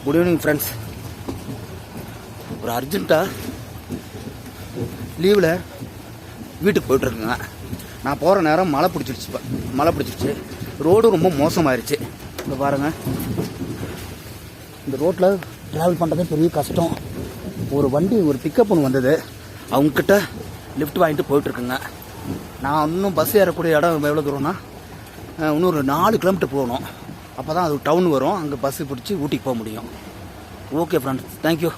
Good evening friends. ஒரு அர்ஜென்ட்டாக லீவில் வீட்டுக்கு போயிட்டுருக்குங்க. நான் போகிற நேரம் மழை பிடிச்சிருச்சு. ரோடு ரொம்ப மோசமாயிருச்சு. இங்கே பாருங்கள், இந்த ரோட்டில் ட்ராவல் பண்ணுறதே பெரிய கஷ்டம். ஒரு பிக்கப் ஒன்று வந்தது, அவங்கக்கிட்ட லிஃப்ட் வாங்கிட்டு போயிட்டுருக்குங்க. நான் இன்னும் பஸ் ஏறக்கூடிய இடம் எவ்வளோ தூரம்னா இன்னும் ஒரு 4 கிலோமீட்டர் போகணும். அப்போ தான் அது டவுன் வரும். அங்கே பஸ்ஸு பிடிச்சி ஊட்டிக்கு போக முடியும். Okay friends, thank you.